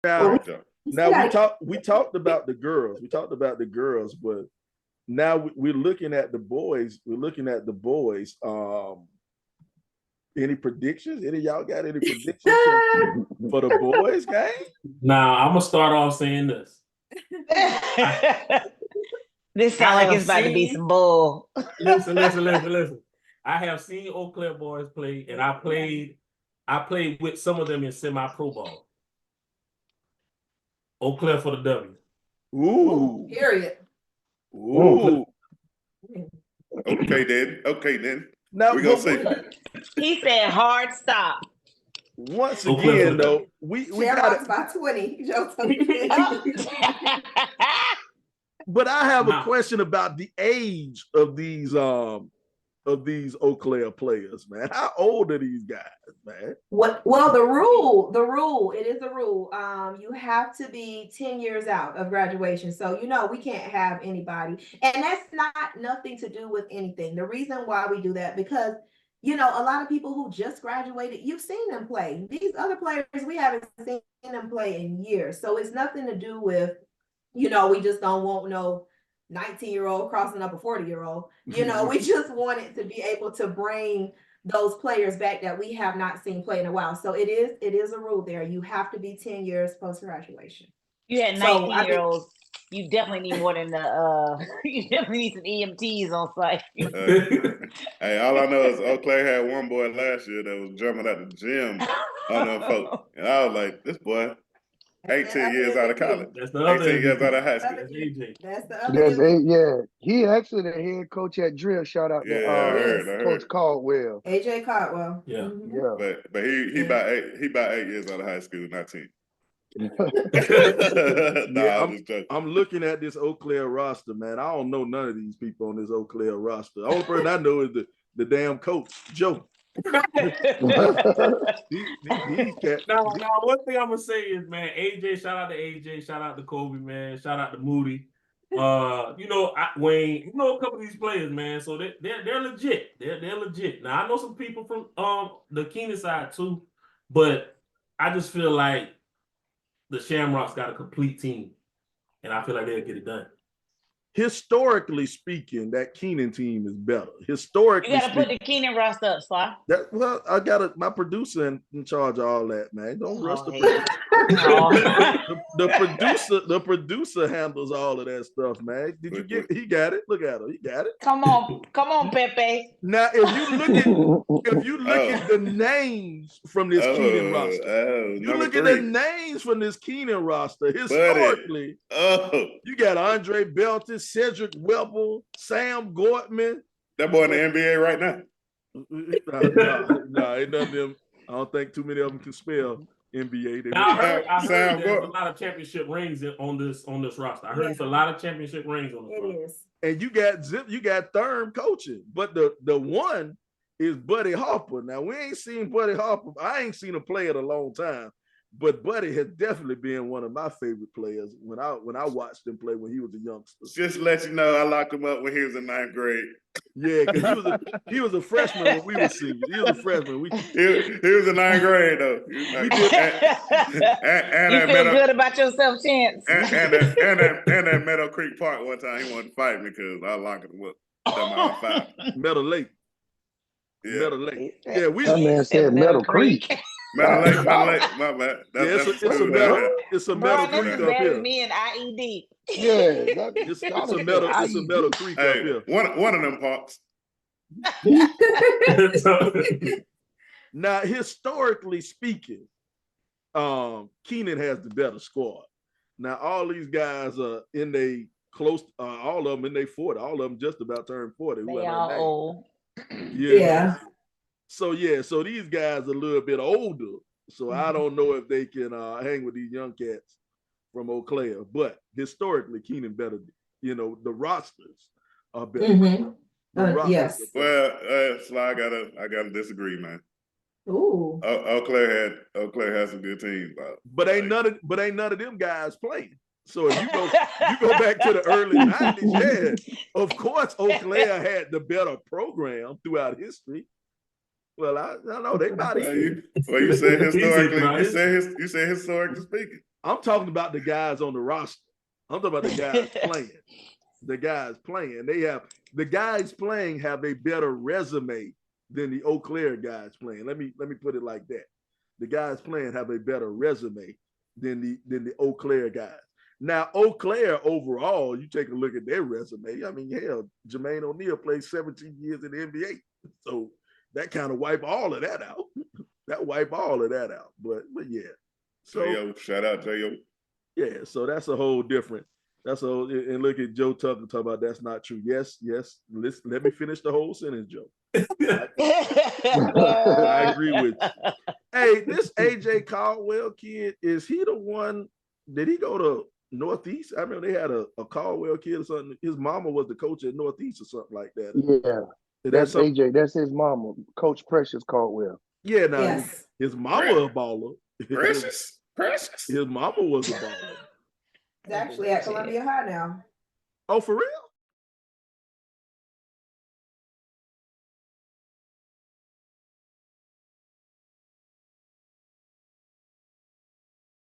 Now, Great job. now we talked about the girls. We talked about the girls, but now we're looking at the boys. We're looking at the boys. Any predictions? Any of y'all got any predictions for the boys game? Now I'm gonna start off saying this. This sounds like it's about to be some bull. Listen. I have seen Eau Claire boys play, and I played with some of them in semi-pro ball. Eau Claire for the W. Ooh. Period. Ooh. Okay, then. Now we're gonna say he said hard stop. Once again, though, we got it by 20. But I have a question about the age of these Eau Claire players, man. How old are these guys, man? Well, the rule, it is a rule. You have to be 10 years out of graduation. So, we can't have anybody. And that's not nothing to do with anything. The reason why we do that, because, a lot of people who just graduated, you've seen them play. These other players, we haven't seen them play in years. So it's nothing to do with, we just don't want no 19-year-old crossing up a 40-year-old. We just wanted to be able to bring those players back that we have not seen play in a while. So it is a rule there. You have to be 10 years post-graduation. You had 19-year-olds. You definitely need more than you definitely need some EMTs on site. Hey, all I know is Eau Claire had one boy last year that was jumping at the gym on them folk. And I was like, this boy, 18 years out of college. That's the other 18 years out of high school. That's the other. Yeah. He actually the head coach at Drill. Shout out to I heard. Coach Caldwell. AJ Caldwell. Yeah. Mm-hmm. Yeah. But he about 8 years out of high school, not 10. I'm looking at this Eau Claire roster, man. I don't know none of these people on this Eau Claire roster. The only person I know is the damn coach, Joe. Now, one thing I'm gonna say is, man, AJ, shout out to AJ, shout out to Kobe, man, shout out to Moody. Wayne, a couple of these players, man. So they're legit. They're legit. Now I know some people from the Keenan side too, but I just feel like the Shamrocks got a complete team, and I feel like they'll get it done. Historically speaking, that Keenan team is better. Historically, you got to put the Keenan roster up, Sly. I got my producer in charge of all that, man. Don't rush the producer. The producer handles all of that stuff, man. Did you get? He got it. Look at him. He got it. Come on, Pepe. Now, if you look at the names from this Keenan roster, you look at the names from this Keenan roster. Historically, you got Andre Belton, Cedric Weber, Sam Gortman. That boy in the NBA right now. No, ain't none of them. I don't think too many of them can spell NBA. I heard there's a lot of championship rings on this roster. I heard there's a lot of championship rings on this roster. It is. And you got Thurm coaching, but the one is Buddy Harper. Now we ain't seen Buddy Harper. I ain't seen him play in a long time. But Buddy has definitely been one of my favorite players when I watched him play when he was a youngster. Just to let you know, I locked him up when he was in 9th grade. Yeah, because he was a freshman when we were seniors. He was a freshman. He was in 9th grade though. You feel good about yourself, Chance. And at Meadow Creek Park one time, he wanted to fight me because I locked him up. 5. Meadow Lake. Yeah. Meadow Lake. Yeah, that man said Meadow Creek. Meadow Lake, my bad. It's a Meadow Creek up here. Me and IED. Yeah, it's a Meadow Creek up here. One of them parks. Now, historically speaking, Keenan has the better squad. Now, all these guys are in they close. All of them in their 40. All of them just about turned 40. They all old. Yeah. So these guys are a little bit older. So I don't know if they can hang with these young cats from Eau Claire. But historically, Keenan better. The rosters are better. Mm-hmm. Yes. Well, Sly, I gotta disagree, man. Ooh. Eau Claire has some good teams. But ain't none of them guys playing. So if you go back to the early 90s, yeah, of course Eau Claire had the better program throughout history. Well, I know they about it. You said historically. Easy, You said historically speaking. I'm talking about the guys on the roster. I'm talking about the guys playing. The guys playing. The guys playing have a better resume than the Eau Claire guys playing. Let me put it like that. The guys playing have a better resume than the Eau Claire guys. Now, Eau Claire overall, you take a look at their resume. I mean, hell, Jermaine O'Neal played 17 years in the NBA. So that kind of wipe all of that out. But yeah. So J.O., shout out J.O. Yeah, so that's a whole different. And look at Joe Tucker talk about that's not true. Yes. Let me finish the whole sentence, Joe. I agree with you. Hey, this AJ Caldwell kid, is he the one? Did he go to Northeast? I remember they had a Caldwell kid or something. His mama was the coach at Northeast or something like that. Yeah, that's AJ. That's his mama, Coach Precious Caldwell. Yeah, now his mama a baller. Precious. His mama was a baller. He's actually at Columbia High now. Oh, for real?